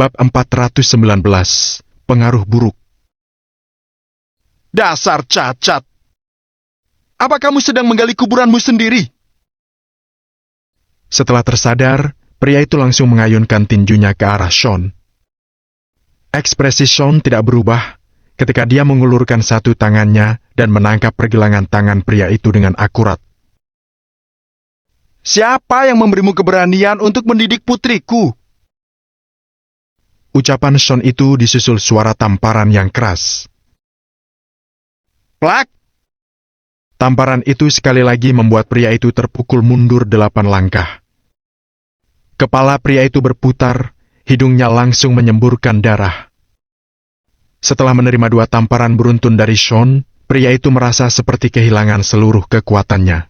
Bab 419, Pengaruh Buruk. Dasar cacat! Apa kamu sedang menggali kuburanmu sendiri? Setelah tersadar, pria itu langsung mengayunkan tinjunya ke arah Sean. Ekspresi Sean tidak berubah ketika dia mengulurkan satu tangannya dan menangkap pergelangan tangan pria itu dengan akurat. Siapa yang memberimu keberanian untuk mendidik putriku? Ucapan Sean itu disusul suara tamparan yang keras. Plak! Tamparan itu sekali lagi membuat pria itu terpukul mundur 8 langkah. Kepala pria itu berputar, hidungnya langsung menyemburkan darah. Setelah menerima 2 tamparan beruntun dari Sean, pria itu merasa seperti kehilangan seluruh kekuatannya.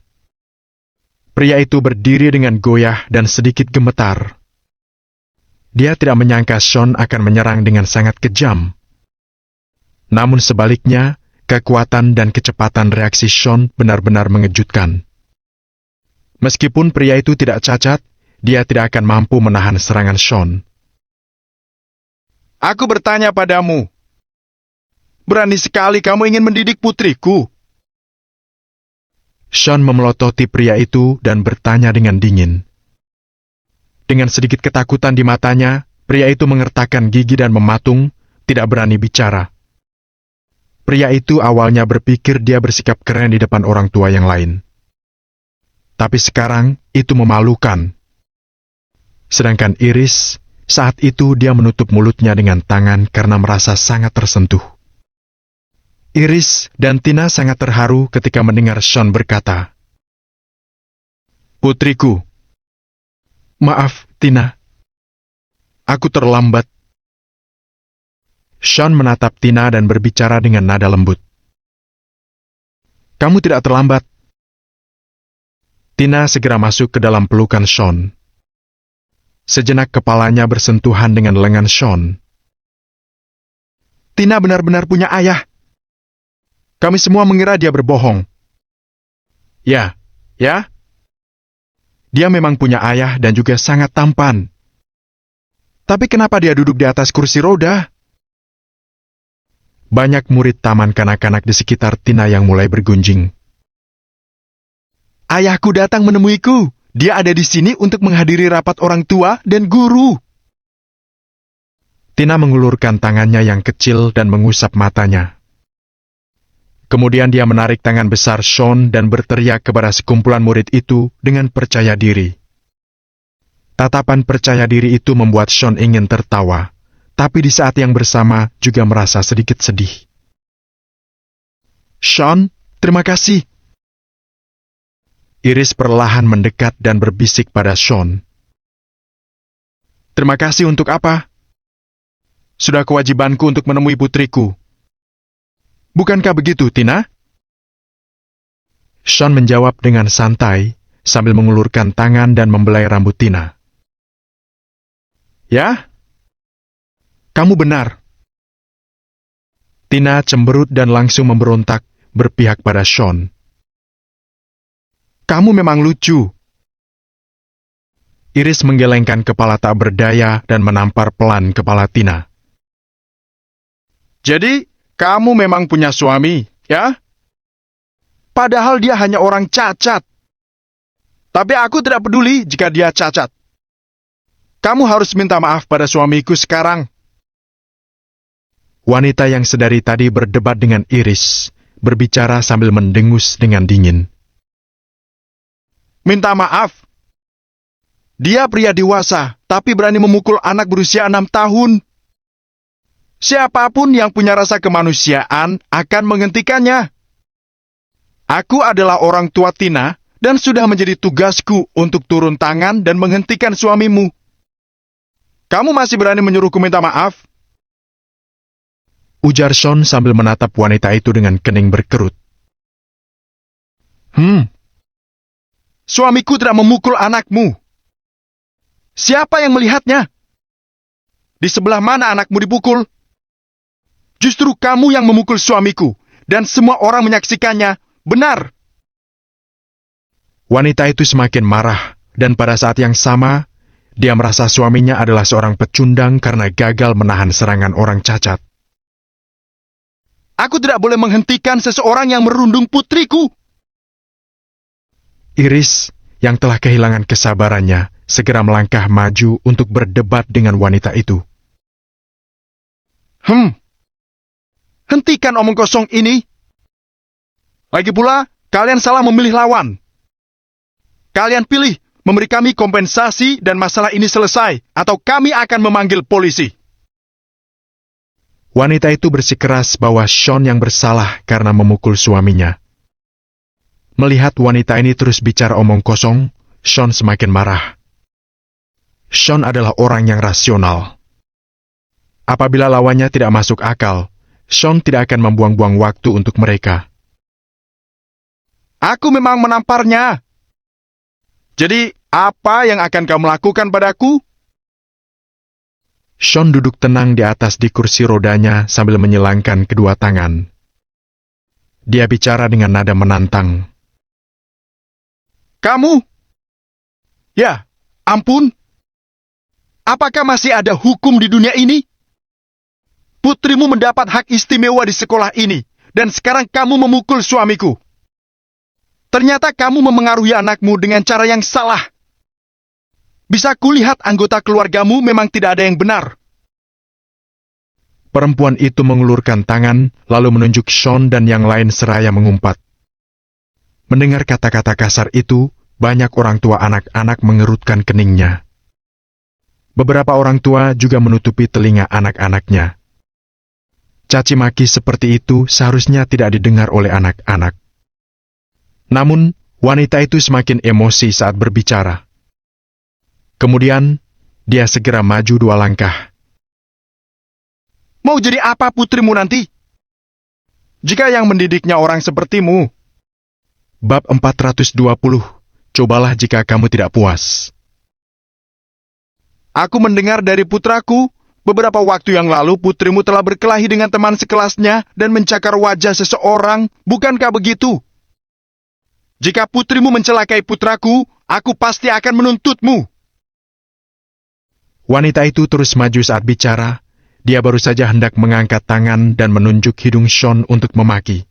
Pria itu berdiri dengan goyah dan sedikit gemetar. Dia tidak menyangka Sean akan menyerang dengan sangat kejam. Namun sebaliknya, kekuatan dan kecepatan reaksi Sean benar-benar mengejutkan. Meskipun pria itu tidak cacat, dia tidak akan mampu menahan serangan Sean. Aku bertanya padamu. Berani sekali kamu ingin mendidik putriku. Sean memelototi pria itu dan bertanya dengan dingin. Dengan sedikit ketakutan di matanya, pria itu mengertakkan gigi dan mematung, tidak berani bicara. Pria itu awalnya berpikir dia bersikap keren di depan orang tua yang lain. Tapi sekarang itu memalukan. Sedangkan Iris, saat itu dia menutup mulutnya dengan tangan karena merasa sangat tersentuh. Iris dan Tina sangat terharu ketika mendengar Sean berkata, "Putriku, maaf, Tina. Aku terlambat." Sean menatap Tina dan berbicara dengan nada lembut. "Kamu tidak terlambat." Tina segera masuk ke dalam pelukan Sean. Sejenak kepalanya bersentuhan dengan lengan Sean. Tina benar-benar punya ayah. Kami semua mengira dia berbohong. Ya. Dia memang punya ayah dan juga sangat tampan. Tapi kenapa dia duduk di atas kursi roda? Banyak murid taman kanak-kanak di sekitar Tina yang mulai bergunjing. Ayahku datang menemuiku. Dia ada di sini untuk menghadiri rapat orang tua dan guru. Tina mengulurkan tangannya yang kecil dan mengusap matanya. Kemudian dia menarik tangan besar Sean dan berteriak kepada sekumpulan murid itu dengan percaya diri. Tatapan percaya diri itu membuat Sean ingin tertawa, tapi di saat yang bersama juga merasa sedikit sedih. Sean, terima kasih. Iris perlahan mendekat dan berbisik pada Sean. Terima kasih untuk apa? Sudah kewajibanku untuk menemui putriku. Bukankah begitu, Tina? Sean menjawab dengan santai, sambil mengulurkan tangan dan membelai rambut Tina. Ya? Kamu benar. Tina cemberut dan langsung memberontak, berpihak pada Sean. Kamu memang lucu. Iris menggelengkan kepala tak berdaya dan menampar pelan kepala Tina. Jadi, kamu memang punya suami, ya? Padahal dia hanya orang cacat. Tapi aku tidak peduli jika dia cacat. Kamu harus minta maaf pada suamiku sekarang. Wanita yang sedari tadi berdebat dengan Iris, berbicara sambil mendengus dengan dingin. Minta maaf? Dia pria dewasa, tapi berani memukul anak berusia 6 tahun. Siapapun yang punya rasa kemanusiaan akan menghentikannya. Aku adalah orang tua Tina dan sudah menjadi tugasku untuk turun tangan dan menghentikan suamimu. Kamu masih berani menyuruhku minta maaf? Ujar Sean sambil menatap wanita itu dengan kening berkerut. Suamiku tidak memukul anakmu. Siapa yang melihatnya? Di sebelah mana anakmu dipukul? Justru kamu yang memukul suamiku, dan semua orang menyaksikannya. Benar. Wanita itu semakin marah, dan pada saat yang sama, Dia merasa suaminya adalah seorang pecundang karena gagal menahan serangan orang cacat. Aku tidak boleh menghentikan seseorang yang merundung putriku. Iris, yang telah kehilangan kesabarannya, segera melangkah maju untuk berdebat dengan wanita itu. Hentikan omong kosong ini. Lagi pula, kalian salah memilih lawan. Kalian pilih memberi kami kompensasi dan masalah ini selesai, atau kami akan memanggil polisi. Wanita itu bersikeras bahwa Sean yang bersalah karena memukul suaminya. Melihat wanita ini terus bicara omong kosong, Sean semakin marah. Sean adalah orang yang rasional. Apabila lawannya tidak masuk akal, Sean tidak akan membuang-buang waktu untuk mereka. Aku memang menamparnya. Jadi, apa yang akan kamu lakukan padaku? Sean duduk tenang di atas di kursi rodanya sambil menyilangkan kedua tangan. Dia bicara dengan nada menantang. Kamu? Ya, ampun. Apakah masih ada hukum di dunia ini? Putrimu mendapat hak istimewa di sekolah ini, dan sekarang kamu memukul suamiku. Ternyata kamu memengaruhi anakmu dengan cara yang salah. Bisa kulihat anggota keluargamu memang tidak ada yang benar. Perempuan itu mengulurkan tangan, lalu menunjuk Sean dan yang lain seraya mengumpat. Mendengar kata-kata kasar itu, banyak orang tua anak-anak mengerutkan keningnya. Beberapa orang tua juga menutupi telinga anak-anaknya. Caci maki seperti itu seharusnya tidak didengar oleh anak-anak. Namun, wanita itu semakin emosi saat berbicara. Kemudian, dia segera maju 2 langkah. Mau jadi apa putrimu nanti? Jika yang mendidiknya orang sepertimu. Bab 420. Cobalah jika kamu tidak puas. Aku mendengar dari putraku, beberapa waktu yang lalu putrimu telah berkelahi dengan teman sekelasnya dan mencakar wajah seseorang, bukankah begitu? Jika putrimu mencelakai putraku, aku pasti akan menuntutmu. Wanita itu terus maju saat bicara. Dia baru saja hendak mengangkat tangan dan menunjuk hidung Sean untuk memaki.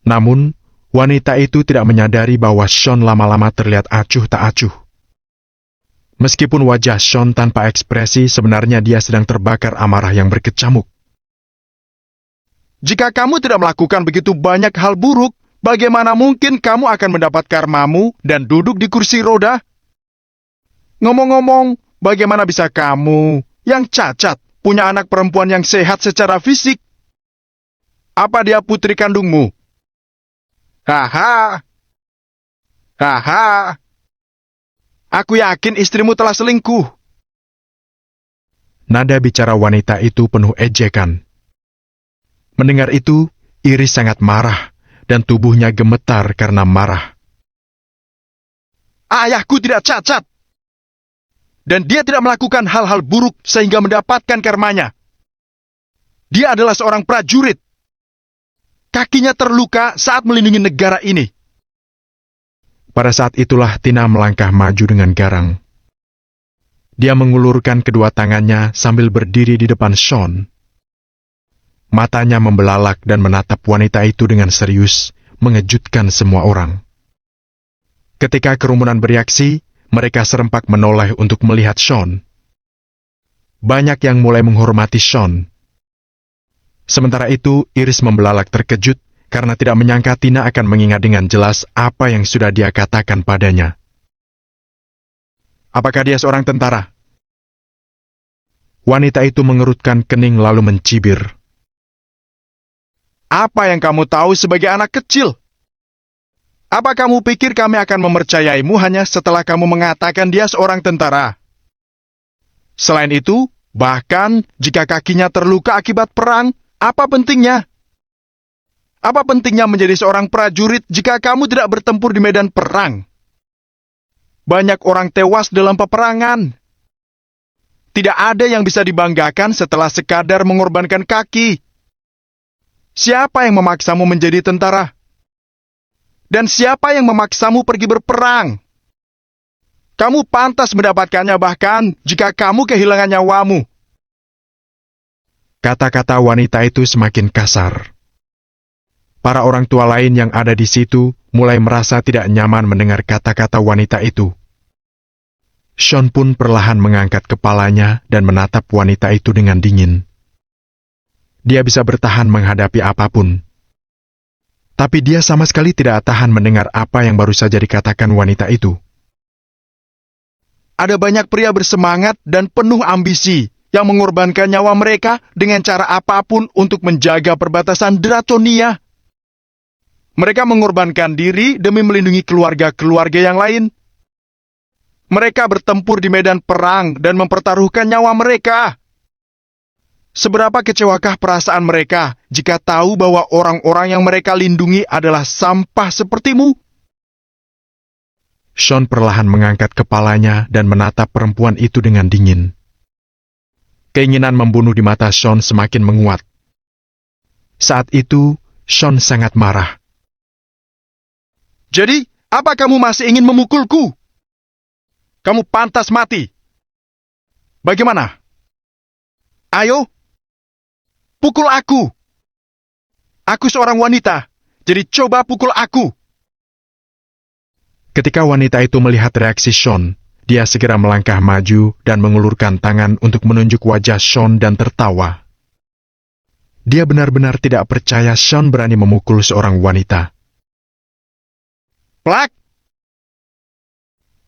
Namun, wanita itu tidak menyadari bahwa Sean lama-lama terlihat acuh tak acuh. Meskipun wajah Sean tanpa ekspresi, sebenarnya dia sedang terbakar amarah yang berkecamuk. Jika kamu tidak melakukan begitu banyak hal buruk, bagaimana mungkin kamu akan mendapat karmamu dan duduk di kursi roda? Ngomong-ngomong, bagaimana bisa kamu, yang cacat, punya anak perempuan yang sehat secara fisik? Apa dia putri kandungmu? Haha. Haha. Aku yakin istrimu telah selingkuh. Nada bicara wanita itu penuh ejekan. Mendengar itu, Iris sangat marah, dan tubuhnya gemetar karena marah. Ayahku tidak cacat. Dan dia tidak melakukan hal-hal buruk sehingga mendapatkan karmanya. Dia adalah seorang prajurit. Kakinya terluka saat melindungi negara ini. Pada saat itulah Tina melangkah maju dengan garang. Dia mengulurkan kedua tangannya sambil berdiri di depan Sean. Matanya membelalak dan menatap wanita itu dengan serius, mengejutkan semua orang. Ketika kerumunan bereaksi, mereka serempak menoleh untuk melihat Sean. Banyak yang mulai menghormati Sean. Sementara itu, Iris membelalak terkejut karena tidak menyangka Tina akan mengingat dengan jelas apa yang sudah dia katakan padanya. Apakah dia seorang tentara? Wanita itu mengerutkan kening lalu mencibir. Apa yang kamu tahu sebagai anak kecil? Apa kamu pikir kami akan mempercayaimu hanya setelah kamu mengatakan dia seorang tentara? Selain itu, bahkan jika kakinya terluka akibat perang, apa pentingnya? Apa pentingnya menjadi seorang prajurit jika kamu tidak bertempur di medan perang? Banyak orang tewas dalam peperangan. Tidak ada yang bisa dibanggakan setelah sekadar mengorbankan kaki. Siapa yang memaksamu menjadi tentara? Dan siapa yang memaksamu pergi berperang? Kamu pantas mendapatkannya bahkan jika kamu kehilangan nyawamu. Kata-kata wanita itu semakin kasar. Para orang tua lain yang ada di situ mulai merasa tidak nyaman mendengar kata-kata wanita itu. Sean pun perlahan mengangkat kepalanya dan menatap wanita itu dengan dingin. Dia bisa bertahan menghadapi apapun. Tapi dia sama sekali tidak tahan mendengar apa yang baru saja dikatakan wanita itu. Ada banyak pria bersemangat dan penuh ambisi yang mengorbankan nyawa mereka dengan cara apapun untuk menjaga perbatasan Dratonia. Mereka mengorbankan diri demi melindungi keluarga-keluarga yang lain. Mereka bertempur di medan perang dan mempertaruhkan nyawa mereka. Seberapa kecewakah perasaan mereka jika tahu bahwa orang-orang yang mereka lindungi adalah sampah sepertimu? Sean perlahan mengangkat kepalanya dan menatap perempuan itu dengan dingin. Keinginan membunuh di mata Sean semakin menguat. Saat itu, Sean sangat marah. Jadi, apa kamu masih ingin memukulku? Kamu pantas mati. Bagaimana? Ayo, pukul aku. Aku seorang wanita, jadi coba pukul aku. Ketika wanita itu melihat reaksi Sean, dia segera melangkah maju dan mengulurkan tangan untuk menunjuk wajah Sean dan tertawa. Dia benar-benar tidak percaya Sean berani memukul seorang wanita. Plak!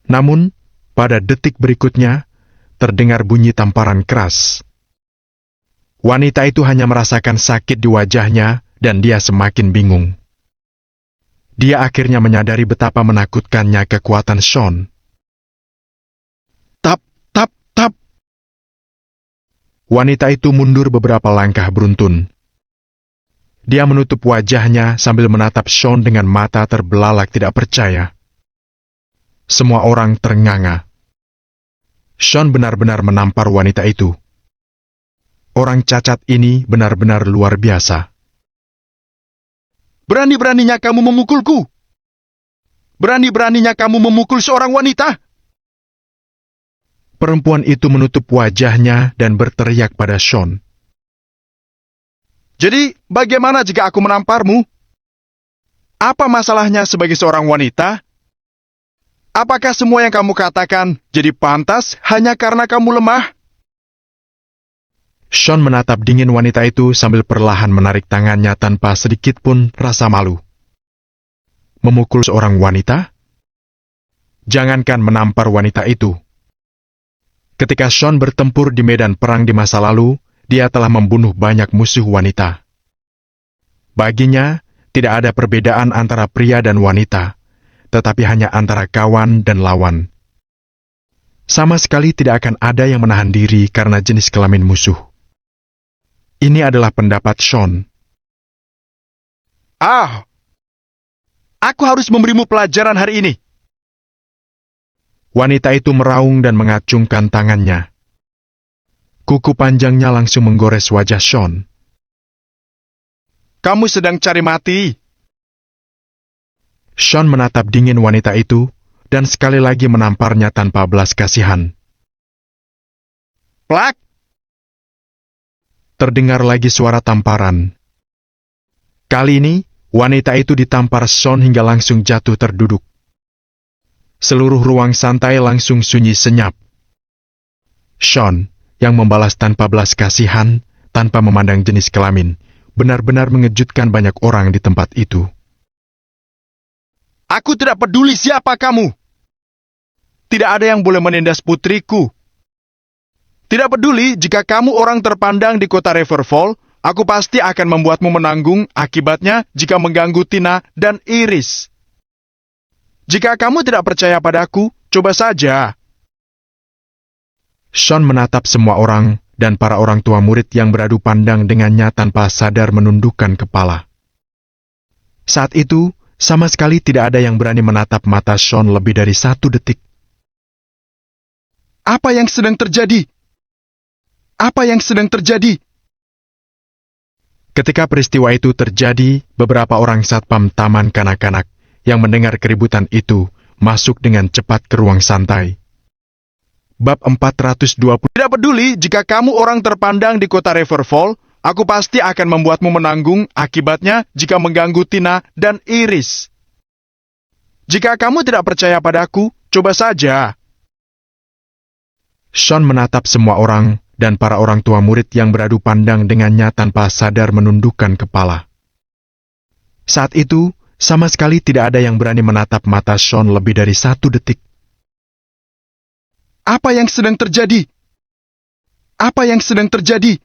Namun, pada detik berikutnya, terdengar bunyi tamparan keras. Wanita itu hanya merasakan sakit di wajahnya dan dia semakin bingung. Dia akhirnya menyadari betapa menakutkannya kekuatan Sean. Tap, tap, tap. Wanita itu mundur beberapa langkah beruntun. Dia menutup wajahnya sambil menatap Sean dengan mata terbelalak tidak percaya. Semua orang ternganga. Sean benar-benar menampar wanita itu. Orang cacat ini benar-benar luar biasa. Berani-beraninya kamu memukulku. Berani-beraninya kamu memukul seorang wanita. Perempuan itu menutup wajahnya dan berteriak pada Sean. Jadi, bagaimana jika aku menamparmu? Apa masalahnya sebagai seorang wanita? Apakah semua yang kamu katakan jadi pantas hanya karena kamu lemah? Sean menatap dingin wanita itu sambil perlahan menarik tangannya tanpa sedikit pun rasa malu. Memukul seorang wanita? Jangankan menampar wanita itu. Ketika Sean bertempur di medan perang di masa lalu, dia telah membunuh banyak musuh wanita. Baginya, tidak ada perbedaan antara pria dan wanita, tetapi hanya antara kawan dan lawan. Sama sekali tidak akan ada yang menahan diri karena jenis kelamin musuh. Ini adalah pendapat Sean. Aku harus memberimu pelajaran hari ini. Wanita itu meraung dan mengacungkan tangannya. Kuku panjangnya langsung menggores wajah Sean. Kamu sedang cari mati. Sean menatap dingin wanita itu dan sekali lagi menamparnya tanpa belas kasihan. Plak! Terdengar lagi suara tamparan. Kali ini, wanita itu ditampar Sean hingga langsung jatuh terduduk. Seluruh ruang santai langsung sunyi senyap. Sean, yang membalas tanpa belas kasihan, tanpa memandang jenis kelamin, benar-benar mengejutkan banyak orang di tempat itu. Aku tidak peduli siapa kamu. Tidak ada yang boleh menindas putriku. Tidak peduli jika kamu orang terpandang di kota Riverfall, aku pasti akan membuatmu menanggung akibatnya jika mengganggu Tina dan Iris. Jika kamu tidak percaya padaku, coba saja. Sean menatap semua orang dan para orang tua murid yang beradu pandang dengannya tanpa sadar menundukkan kepala. Saat itu, sama sekali tidak ada yang berani menatap mata Sean lebih dari 1 detik. Apa yang sedang terjadi? Apa yang sedang terjadi? Ketika peristiwa itu terjadi, beberapa orang satpam taman kanak-kanak yang mendengar keributan itu masuk dengan cepat ke ruang santai. Bab 420. Tidak peduli jika kamu orang terpandang di kota Riverfall, aku pasti akan membuatmu menanggung akibatnya jika mengganggu Tina dan Iris. Jika kamu tidak percaya padaku, coba saja. Sean menatap semua orang dan para orang tua murid yang beradu pandang dengannya tanpa sadar menundukkan kepala. Saat itu, sama sekali tidak ada yang berani menatap mata Sean lebih dari 1 detik. Apa yang sedang terjadi? Apa yang sedang terjadi?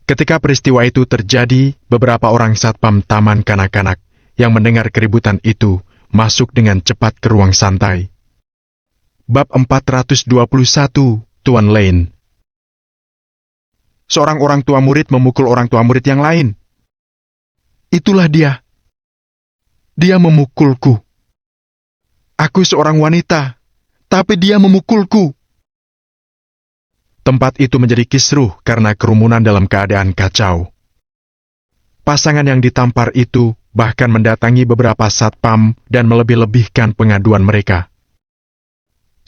Ketika peristiwa itu terjadi, beberapa orang satpam taman kanak-kanak yang mendengar keributan itu masuk dengan cepat ke ruang santai. Bab 421, Tuan Lane. Seorang orang tua murid memukul orang tua murid yang lain. Itulah dia. Dia memukulku. Aku seorang wanita, tapi dia memukulku. Tempat itu menjadi kisruh karena kerumunan dalam keadaan kacau. Pasangan yang ditampar itu bahkan mendatangi beberapa satpam dan melebih-lebihkan pengaduan mereka.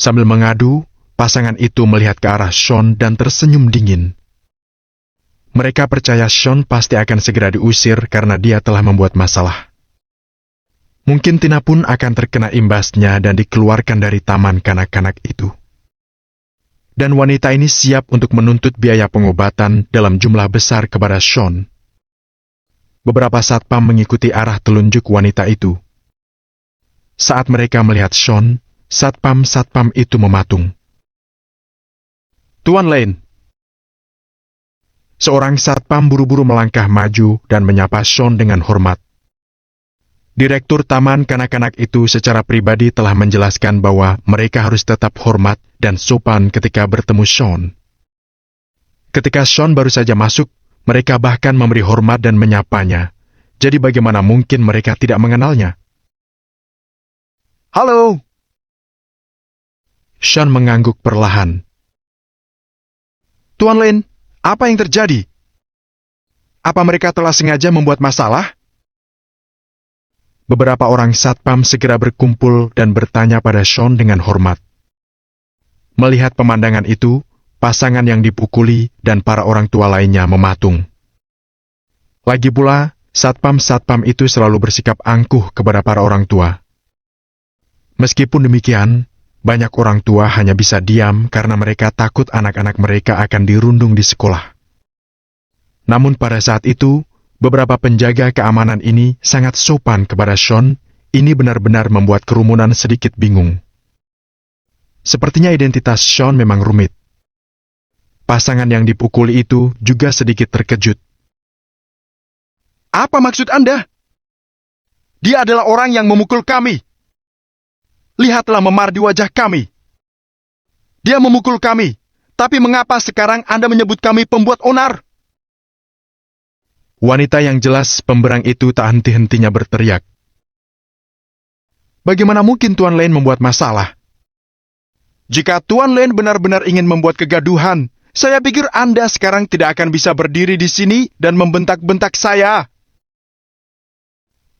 Sambil mengadu, pasangan itu melihat ke arah Sean dan tersenyum dingin. Mereka percaya Sean pasti akan segera diusir karena dia telah membuat masalah. Mungkin Tina pun akan terkena imbasnya dan dikeluarkan dari taman kanak-kanak itu. Dan wanita ini siap untuk menuntut biaya pengobatan dalam jumlah besar kepada Sean. Beberapa satpam mengikuti arah telunjuk wanita itu. Saat mereka melihat Sean, satpam-satpam itu mematung. Tuan Lane. Seorang satpam buru-buru melangkah maju dan menyapa Sean dengan hormat. Direktur taman kanak-kanak itu secara pribadi telah menjelaskan bahwa mereka harus tetap hormat dan sopan ketika bertemu Sean. Ketika Sean baru saja masuk, mereka bahkan memberi hormat dan menyapanya. Jadi bagaimana mungkin mereka tidak mengenalnya? Halo. Sean mengangguk perlahan. Tuan Lane, apa yang terjadi? Apa mereka telah sengaja membuat masalah? Beberapa orang satpam segera berkumpul dan bertanya pada Sean dengan hormat. Melihat pemandangan itu, pasangan yang dipukuli dan para orang tua lainnya mematung. Lagi pula, satpam-satpam itu selalu bersikap angkuh kepada para orang tua. Meskipun demikian, banyak orang tua hanya bisa diam karena mereka takut anak-anak mereka akan dirundung di sekolah. Namun pada saat itu, beberapa penjaga keamanan ini sangat sopan kepada Sean. Ini benar-benar membuat kerumunan sedikit bingung. Sepertinya identitas Sean memang rumit. Pasangan yang dipukuli itu juga sedikit terkejut. Apa maksud Anda? Dia adalah orang yang memukul kami. Lihatlah memar di wajah kami. Dia memukul kami, tapi mengapa sekarang Anda menyebut kami pembuat onar? Wanita yang jelas pemberang itu tak henti-hentinya berteriak. Bagaimana mungkin Tuan Lane membuat masalah? Jika Tuan Lane benar-benar ingin membuat kegaduhan, saya pikir Anda sekarang tidak akan bisa berdiri di sini dan membentak-bentak saya.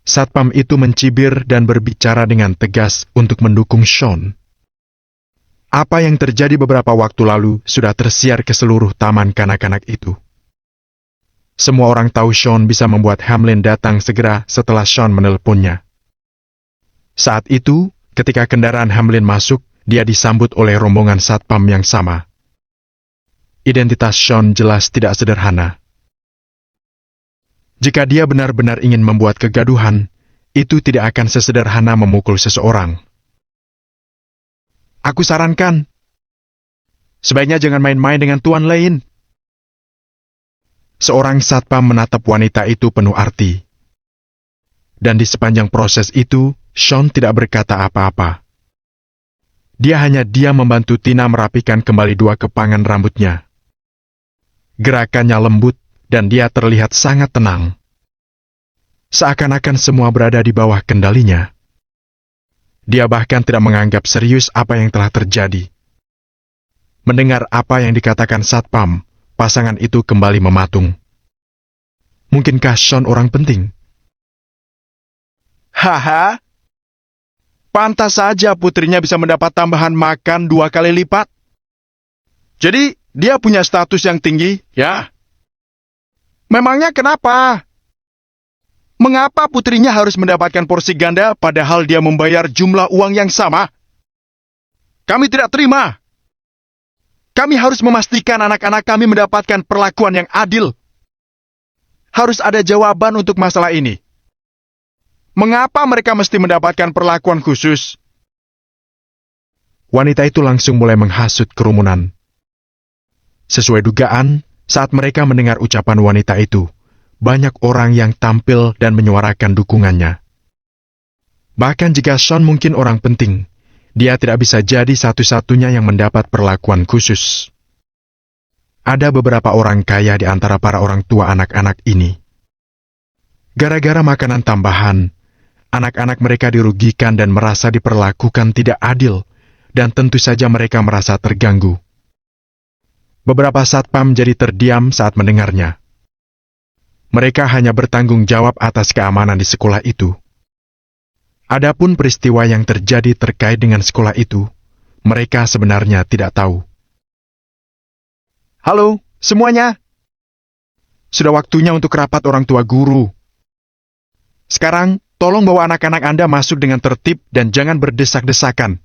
Satpam itu mencibir dan berbicara dengan tegas untuk mendukung Sean. Apa yang terjadi beberapa waktu lalu sudah tersiar ke seluruh taman kanak-kanak itu. Semua orang tahu Sean bisa membuat Hamlin datang segera setelah Sean menelponnya. Saat itu, ketika kendaraan Hamlin masuk, dia disambut oleh rombongan satpam yang sama. Identitas Sean jelas tidak sederhana. Jika dia benar-benar ingin membuat kegaduhan, itu tidak akan sesederhana memukul seseorang. Aku sarankan, sebaiknya jangan main-main dengan Tuan Lane. Seorang satpam menatap wanita itu penuh arti. Dan di sepanjang proses itu, Sean tidak berkata apa-apa. Dia hanya diam membantu Tina merapikan kembali 2 kepangan rambutnya. Gerakannya lembut, dan dia terlihat sangat tenang. Seakan-akan semua berada di bawah kendalinya. Dia bahkan tidak menganggap serius apa yang telah terjadi. Mendengar apa yang dikatakan satpam, pasangan itu kembali mematung. Mungkinkah Sean orang penting? Haha. Pantas saja putrinya bisa mendapat tambahan makan 2 kali lipat. Jadi, dia punya status yang tinggi, ya. Memangnya kenapa? Mengapa putrinya harus mendapatkan porsi ganda padahal dia membayar jumlah uang yang sama? Kami tidak terima. Kami harus memastikan anak-anak kami mendapatkan perlakuan yang adil. Harus ada jawaban untuk masalah ini. Mengapa mereka mesti mendapatkan perlakuan khusus? Wanita itu langsung mulai menghasut kerumunan. Sesuai dugaan, saat mereka mendengar ucapan wanita itu, banyak orang yang tampil dan menyuarakan dukungannya. Bahkan jika Sean mungkin orang penting, dia tidak bisa jadi satu-satunya yang mendapat perlakuan khusus. Ada beberapa orang kaya di antara para orang tua anak-anak ini. Gara-gara makanan tambahan, anak-anak mereka dirugikan dan merasa diperlakukan tidak adil, dan tentu saja mereka merasa terganggu. Beberapa satpam jadi terdiam saat mendengarnya. Mereka hanya bertanggung jawab atas keamanan di sekolah itu. Adapun peristiwa yang terjadi terkait dengan sekolah itu, mereka sebenarnya tidak tahu. Halo, semuanya. Sudah waktunya untuk rapat orang tua guru. Sekarang, tolong bawa anak-anak Anda masuk dengan tertib dan jangan berdesak-desakan.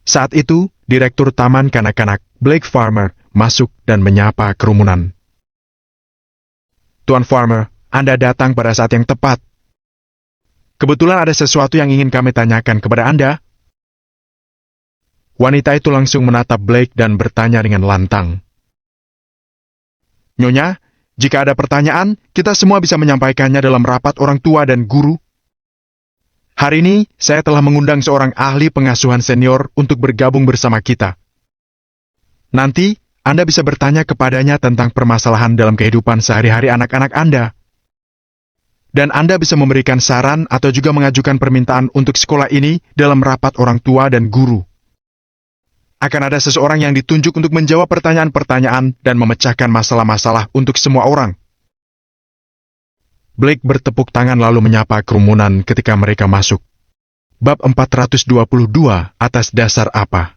Saat itu, Direktur Taman Kanak-kanak, Blake Farmer, masuk dan menyapa kerumunan. Tuan Farmer, Anda datang pada saat yang tepat. Kebetulan ada sesuatu yang ingin kami tanyakan kepada Anda. Wanita itu langsung menatap Blake dan bertanya dengan lantang. Nyonya, jika ada pertanyaan, kita semua bisa menyampaikannya dalam rapat orang tua dan guru. Hari ini, saya telah mengundang seorang ahli pengasuhan senior untuk bergabung bersama kita. Nanti, Anda bisa bertanya kepadanya tentang permasalahan dalam kehidupan sehari-hari anak-anak Anda. Dan Anda bisa memberikan saran atau juga mengajukan permintaan untuk sekolah ini dalam rapat orang tua dan guru. Akan ada seseorang yang ditunjuk untuk menjawab pertanyaan-pertanyaan dan memecahkan masalah-masalah untuk semua orang. Blake bertepuk tangan lalu menyapa kerumunan ketika mereka masuk. Bab 422, atas dasar apa?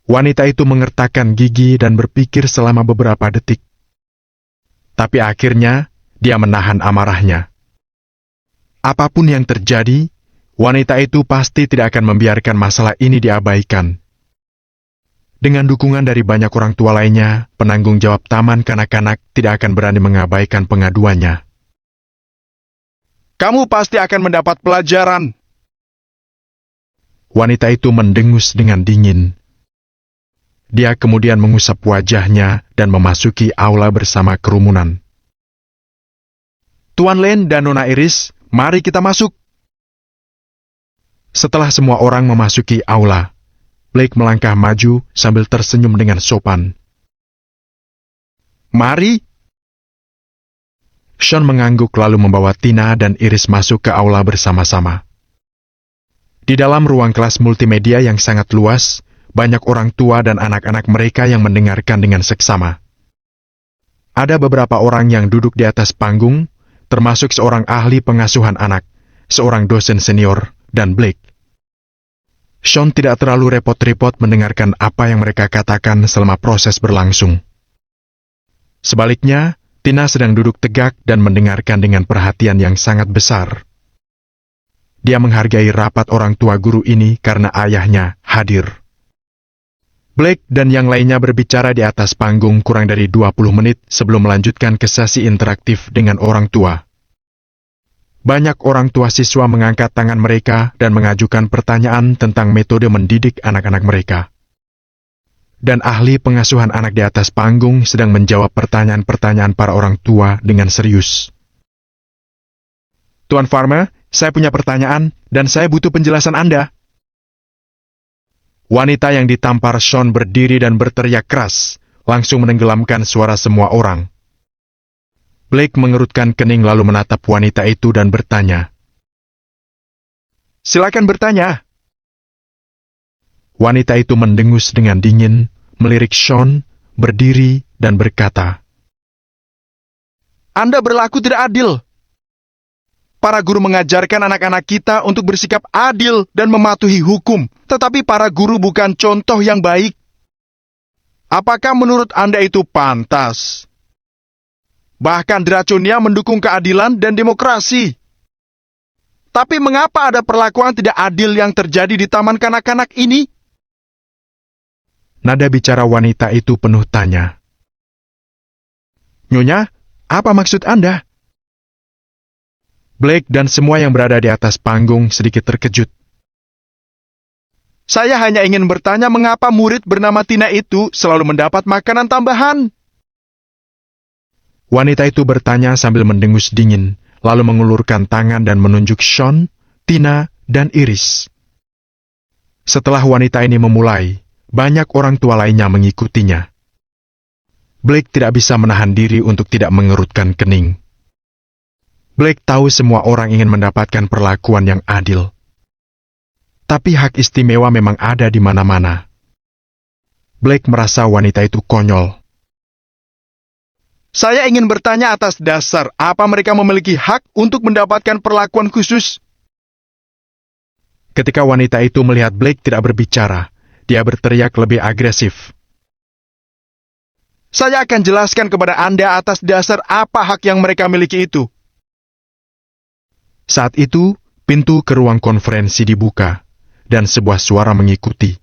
Wanita itu mengertakkan gigi dan berpikir selama beberapa detik. Tapi akhirnya, dia menahan amarahnya. Apapun yang terjadi, wanita itu pasti tidak akan membiarkan masalah ini diabaikan. Dengan dukungan dari banyak orang tua lainnya, penanggung jawab Taman Kanak-kanak tidak akan berani mengabaikan pengaduannya. Kamu pasti akan mendapat pelajaran. Wanita itu mendengus dengan dingin. Dia kemudian mengusap wajahnya dan memasuki aula bersama kerumunan. Tuan Len dan Nona Iris, mari kita masuk. Setelah semua orang memasuki aula, Blake melangkah maju sambil tersenyum dengan sopan. Mari. Sean mengangguk lalu membawa Tina dan Iris masuk ke aula bersama-sama. Di dalam ruang kelas multimedia yang sangat luas, banyak orang tua dan anak-anak mereka yang mendengarkan dengan seksama. Ada beberapa orang yang duduk di atas panggung, termasuk seorang ahli pengasuhan anak, seorang dosen senior, dan Blake. Sean tidak terlalu repot-repot mendengarkan apa yang mereka katakan selama proses berlangsung. Sebaliknya, Tina sedang duduk tegak dan mendengarkan dengan perhatian yang sangat besar. Dia menghargai rapat orang tua guru ini karena ayahnya hadir. Blake dan yang lainnya berbicara di atas panggung kurang dari 20 menit sebelum melanjutkan ke sesi interaktif dengan orang tua. Banyak orang tua siswa mengangkat tangan mereka dan mengajukan pertanyaan tentang metode mendidik anak-anak mereka. Dan ahli pengasuhan anak di atas panggung sedang menjawab pertanyaan-pertanyaan para orang tua dengan serius. Tuan Farmer, saya punya pertanyaan dan saya butuh penjelasan Anda. Wanita yang ditampar Sean berdiri dan berteriak keras, langsung menenggelamkan suara semua orang. Blake mengerutkan kening lalu menatap wanita itu dan bertanya. Silakan bertanya. Wanita itu mendengus dengan dingin, melirik Sean, berdiri, dan berkata, Anda berlaku tidak adil. para guru mengajarkan anak-anak kita untuk bersikap adil dan mematuhi hukum, tetapi para guru bukan contoh yang baik. Apakah menurut Anda itu pantas? Bahkan Draconia mendukung keadilan dan demokrasi. Tapi mengapa ada perlakuan tidak adil yang terjadi di taman kanak-kanak ini? Nada bicara wanita itu penuh tanya. Nyonya, apa maksud Anda? Blake dan semua yang berada di atas panggung sedikit terkejut. Saya hanya ingin bertanya mengapa murid bernama Tina itu selalu mendapat makanan tambahan. Wanita itu bertanya sambil mendengus dingin, lalu mengulurkan tangan dan menunjuk Sean, Tina, dan Iris. Setelah wanita ini memulai, banyak orang tua lainnya mengikutinya. Blake tidak bisa menahan diri untuk tidak mengerutkan kening. Blake tahu semua orang ingin mendapatkan perlakuan yang adil. Tapi hak istimewa memang ada di mana-mana. Blake merasa wanita itu konyol. Saya ingin bertanya atas dasar apa mereka memiliki hak untuk mendapatkan perlakuan khusus. Ketika wanita itu melihat Blake tidak berbicara, dia berteriak lebih agresif. Saya akan jelaskan kepada Anda atas dasar apa hak yang mereka miliki itu. Saat itu, pintu ke ruang konferensi dibuka, dan sebuah suara mengikuti.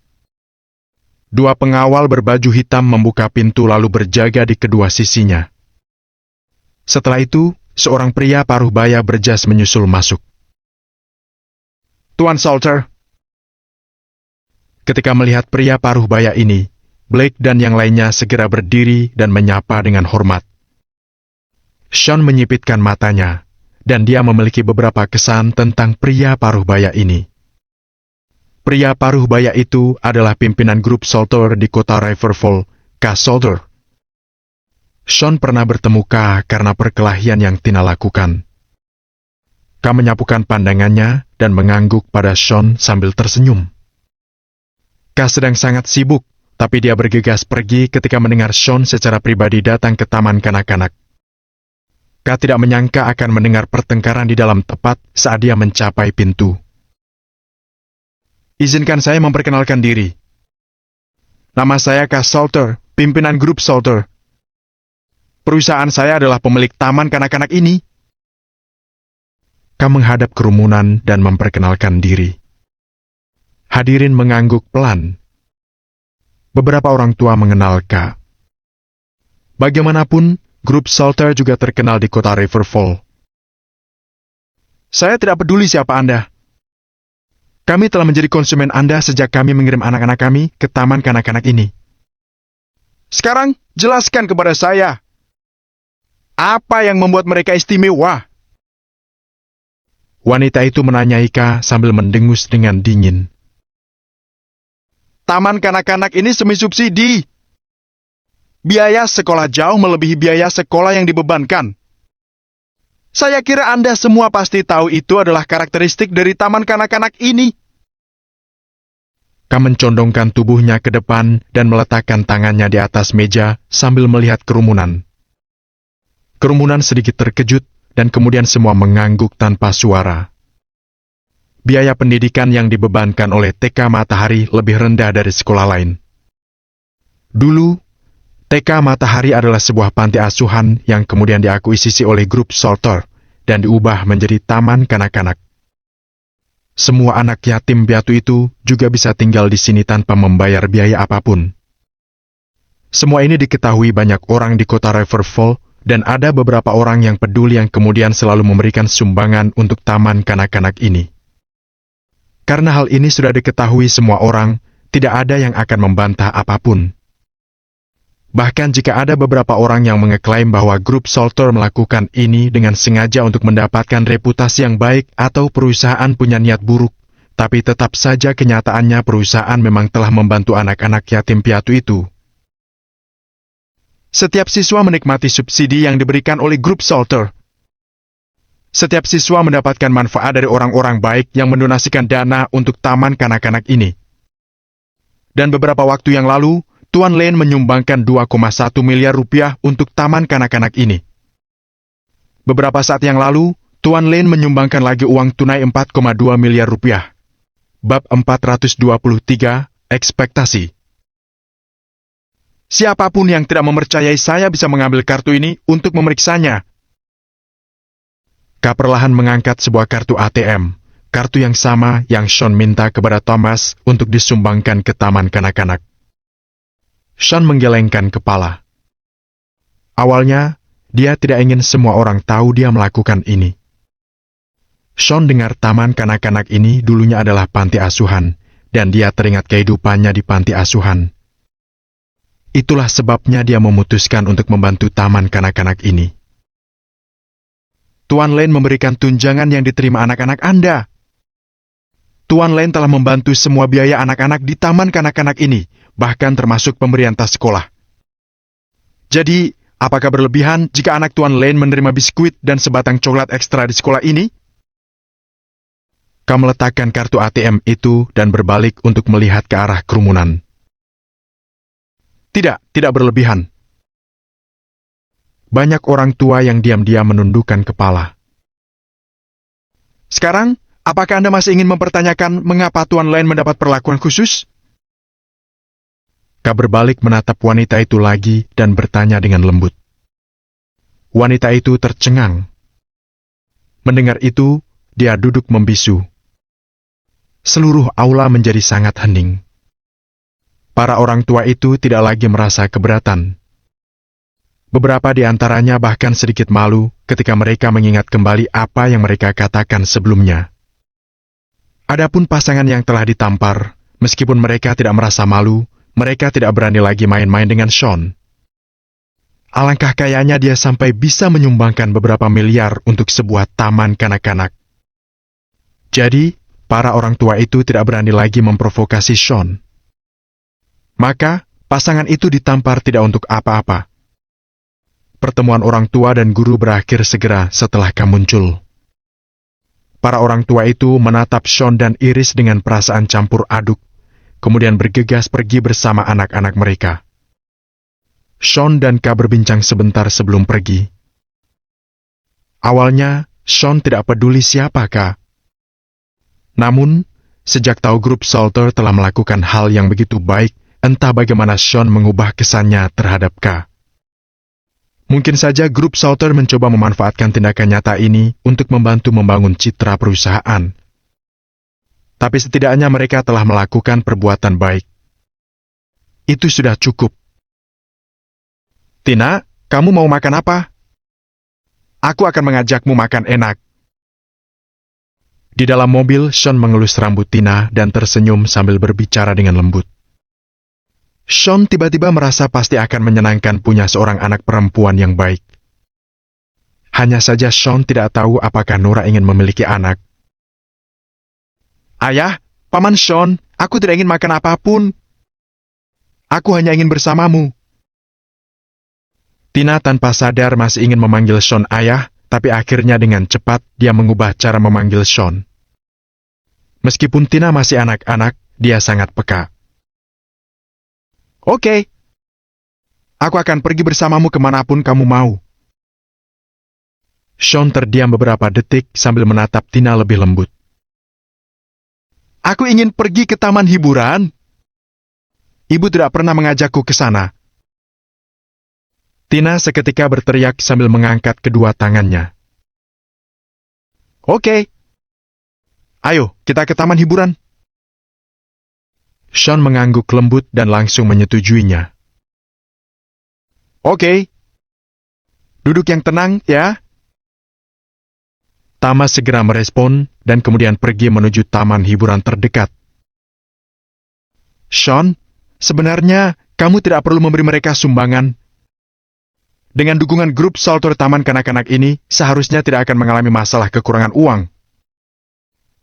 Dua pengawal berbaju hitam membuka pintu lalu berjaga di kedua sisinya. Setelah itu, seorang pria paruh baya berjas menyusul masuk. Tuan Salter. Ketika melihat pria paruh baya ini, Blake dan yang lainnya segera berdiri dan menyapa dengan hormat. Sean menyipitkan matanya, dan dia memiliki beberapa kesan tentang pria paruh baya ini. Pria paruh baya itu adalah pimpinan grup Salter di kota Riverfall, K. Salter. Sean pernah bertemu K karena perkelahian yang Tina lakukan. K menyapukan pandangannya dan mengangguk pada Sean sambil tersenyum. K sedang sangat sibuk, tapi dia bergegas pergi ketika mendengar Sean secara pribadi datang ke taman kanak-kanak. K tidak menyangka akan mendengar pertengkaran di dalam tepat saat dia mencapai pintu. Izinkan saya memperkenalkan diri. Nama saya K. Salter, pimpinan grup Salter. Perusahaan saya adalah pemilik taman kanak-kanak ini. K menghadap kerumunan dan memperkenalkan diri. Hadirin mengangguk pelan. Beberapa orang tua mengenal K. Bagaimanapun, grup Salter juga terkenal di kota Riverfall. Saya tidak peduli siapa Anda. Kami telah menjadi konsumen Anda sejak kami mengirim anak-anak kami ke taman kanak-kanak ini. Sekarang, jelaskan kepada saya. Apa yang membuat mereka istimewa? Wanita itu menanyai K sambil mendengus dengan dingin. Taman kanak-kanak ini semi subsidi. Biaya sekolah jauh melebihi biaya sekolah yang dibebankan. Saya kira Anda semua pasti tahu itu adalah karakteristik dari taman kanak-kanak ini. K mencondongkan tubuhnya ke depan dan meletakkan tangannya di atas meja sambil melihat kerumunan. Kerumunan sedikit terkejut dan kemudian semua mengangguk tanpa suara. Biaya pendidikan yang dibebankan oleh TK Matahari lebih rendah dari sekolah lain. Dulu, TK Matahari adalah sebuah panti asuhan yang kemudian diakuisisi oleh grup Salter dan diubah menjadi taman kanak-kanak. Semua anak yatim piatu itu juga bisa tinggal di sini tanpa membayar biaya apapun. Semua ini diketahui banyak orang di kota Riverfall dan ada beberapa orang yang peduli yang kemudian selalu memberikan sumbangan untuk taman kanak-kanak ini. Karena hal ini sudah diketahui semua orang, tidak ada yang akan membantah apapun. Bahkan jika ada beberapa orang yang mengeklaim bahwa grup Salter melakukan ini dengan sengaja untuk mendapatkan reputasi yang baik atau perusahaan punya niat buruk, tapi tetap saja kenyataannya perusahaan memang telah membantu anak-anak yatim piatu itu. Setiap siswa menikmati subsidi yang diberikan oleh grup Salter. Setiap siswa mendapatkan manfaat dari orang-orang baik yang mendonasikan dana untuk taman kanak-kanak ini. Dan beberapa waktu yang lalu, Tuan Lane menyumbangkan 2,1 miliar rupiah untuk taman kanak-kanak ini. Beberapa saat yang lalu, Tuan Lane menyumbangkan lagi uang tunai 4,2 miliar rupiah. Bab 423, ekspektasi. Siapapun yang tidak mempercayai saya bisa mengambil kartu ini untuk memeriksanya. K perlahan mengangkat sebuah kartu ATM, kartu yang sama yang Sean minta kepada Thomas untuk disumbangkan ke taman kanak-kanak. Sean menggelengkan kepala. Awalnya, dia tidak ingin semua orang tahu dia melakukan ini. Sean dengar taman kanak-kanak ini dulunya adalah panti asuhan, dan dia teringat kehidupannya di panti asuhan. Itulah sebabnya dia memutuskan untuk membantu taman kanak-kanak ini. Tuan Lane memberikan tunjangan yang diterima anak-anak Anda. Tuan Lane telah membantu semua biaya anak-anak di taman kanak-kanak ini, bahkan termasuk pemberian tas sekolah. Jadi, apakah berlebihan jika anak Tuan Lane menerima biskuit dan sebatang coklat ekstra di sekolah ini? Kamu meletakkan kartu ATM itu dan berbalik untuk melihat ke arah kerumunan. Tidak berlebihan. Banyak orang tua yang diam-diam menundukkan kepala. Sekarang, apakah Anda masih ingin mempertanyakan mengapa Tuan Lane mendapat perlakuan khusus? Kak berbalik menatap wanita itu lagi dan bertanya dengan lembut. Wanita itu tercengang. Mendengar itu, dia duduk membisu. Seluruh aula menjadi sangat hening. Para orang tua itu tidak lagi merasa keberatan. Beberapa di antaranya bahkan sedikit malu ketika mereka mengingat kembali apa yang mereka katakan sebelumnya. Adapun pasangan yang telah ditampar, meskipun mereka tidak merasa malu, mereka tidak berani lagi main-main dengan Sean. Alangkah kayanya dia sampai bisa menyumbangkan beberapa miliar untuk sebuah taman kanak-kanak. Jadi, para orang tua itu tidak berani lagi memprovokasi Sean. Maka, pasangan itu ditampar tidak untuk apa-apa. Pertemuan orang tua dan guru berakhir segera setelah K muncul. Para orang tua itu menatap Sean dan Iris dengan perasaan campur aduk, kemudian bergegas pergi bersama anak-anak mereka. Sean dan K berbincang sebentar sebelum pergi. Awalnya, Sean tidak peduli siapa K. Namun, sejak tahu grup Salter telah melakukan hal yang begitu baik, entah bagaimana Sean mengubah kesannya terhadap K. Mungkin saja grup Salter mencoba memanfaatkan tindakan nyata ini untuk membantu membangun citra perusahaan. Tapi setidaknya mereka telah melakukan perbuatan baik. Itu sudah cukup. Tina, kamu mau makan apa? Aku akan mengajakmu makan enak. Di dalam mobil, Sean mengelus rambut Tina dan tersenyum sambil berbicara dengan lembut. Sean tiba-tiba merasa pasti akan menyenangkan punya seorang anak perempuan yang baik. Hanya saja Sean tidak tahu apakah Nora ingin memiliki anak. Ayah, Paman Sean, aku tidak ingin makan apapun. Aku hanya ingin bersamamu. Tina tanpa sadar masih ingin memanggil Sean ayah, tapi akhirnya dengan cepat dia mengubah cara memanggil Sean. Meskipun Tina masih anak-anak, dia sangat peka. Oke. Aku akan pergi bersamamu kemanapun kamu mau. Sean terdiam beberapa detik sambil menatap Tina lebih lembut. Aku ingin pergi ke taman hiburan. Ibu tidak pernah mengajakku ke sana. Tina seketika berteriak sambil mengangkat kedua tangannya. Oke. Ayo, kita ke taman hiburan. Sean mengangguk lembut dan langsung menyetujuinya. Oke. Duduk yang tenang, ya. Thomas segera merespon dan kemudian pergi menuju taman hiburan terdekat. Sean, sebenarnya kamu tidak perlu memberi mereka sumbangan. Dengan dukungan grup Salter Taman Kanak-kanak ini, seharusnya tidak akan mengalami masalah kekurangan uang.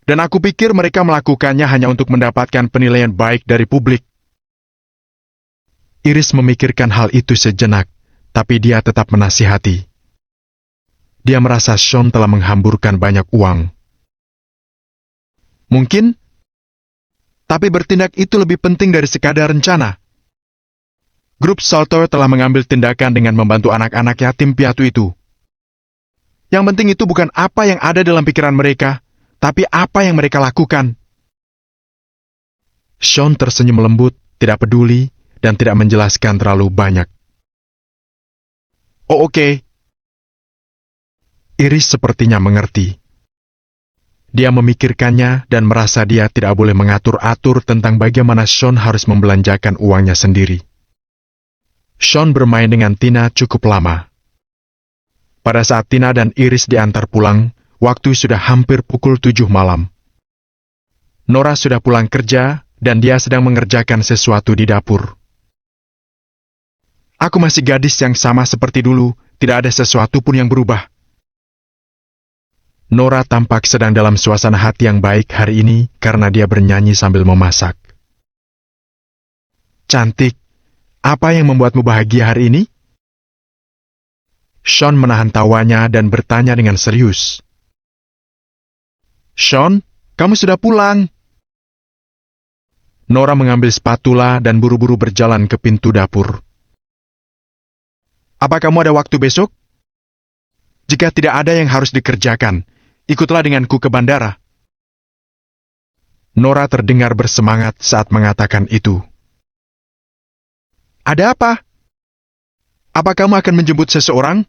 Dan aku pikir mereka melakukannya hanya untuk mendapatkan penilaian baik dari publik. Iris memikirkan hal itu sejenak, tapi dia tetap menasihati. Dia merasa Sean telah menghamburkan banyak uang. Mungkin, tapi bertindak itu lebih penting dari sekadar rencana. Grup Salter telah mengambil tindakan dengan membantu anak-anak yatim piatu itu. Yang penting itu bukan apa yang ada dalam pikiran mereka, tapi apa yang mereka lakukan. Sean tersenyum lembut, tidak peduli, dan tidak menjelaskan terlalu banyak. Oh oke. Iris sepertinya mengerti. Dia memikirkannya dan merasa dia tidak boleh mengatur-atur tentang bagaimana Sean harus membelanjakan uangnya sendiri. Sean bermain dengan Tina cukup lama. Pada saat Tina dan Iris diantar pulang, waktu sudah hampir pukul 7 malam. Nora sudah pulang kerja dan dia sedang mengerjakan sesuatu di dapur. Aku masih gadis yang sama seperti dulu, tidak ada sesuatu pun yang berubah. Nora tampak sedang dalam suasana hati yang baik hari ini karena dia bernyanyi sambil memasak. Cantik, apa yang membuatmu bahagia hari ini? Sean menahan tawanya dan bertanya dengan serius. Sean, kamu sudah pulang. Nora mengambil spatula dan buru-buru berjalan ke pintu dapur. Apa kamu ada waktu besok? Jika tidak ada yang harus dikerjakan, ikutlah denganku ke bandara. Nora terdengar bersemangat saat mengatakan itu. Ada apa? Apa kamu akan menjemput seseorang?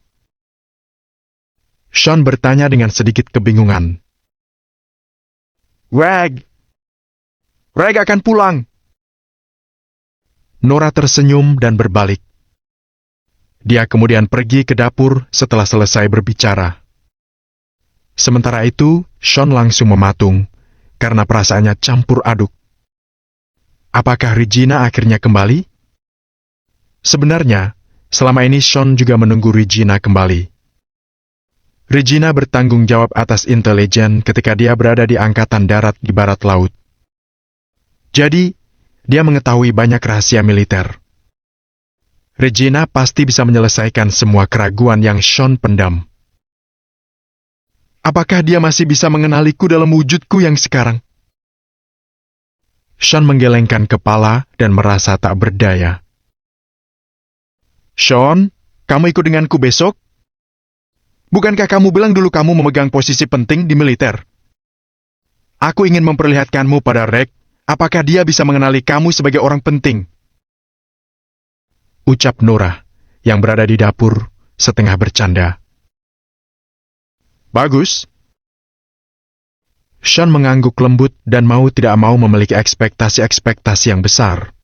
Sean bertanya dengan sedikit kebingungan. Greg akan pulang. Nora tersenyum dan berbalik. Dia kemudian pergi ke dapur setelah selesai berbicara. Sementara itu, Sean langsung mematung, karena perasaannya campur aduk. Apakah Regina akhirnya kembali? Sebenarnya, selama ini Sean juga menunggu Regina kembali. Regina bertanggung jawab atas intelijen ketika dia berada di Angkatan Darat di Barat Laut. Jadi, dia mengetahui banyak rahasia militer. Regina pasti bisa menyelesaikan semua keraguan yang Sean pendam. Apakah dia masih bisa mengenaliku dalam wujudku yang sekarang? Sean menggelengkan kepala dan merasa tak berdaya. Sean, kamu ikut denganku besok? Bukankah kamu bilang dulu kamu memegang posisi penting di militer? Aku ingin memperlihatkanmu pada Reg, apakah dia bisa mengenali kamu sebagai orang penting? Ucap Nora, yang berada di dapur, setengah bercanda. Bagus. Sean mengangguk lembut dan mau tidak mau memiliki ekspektasi-ekspektasi yang besar.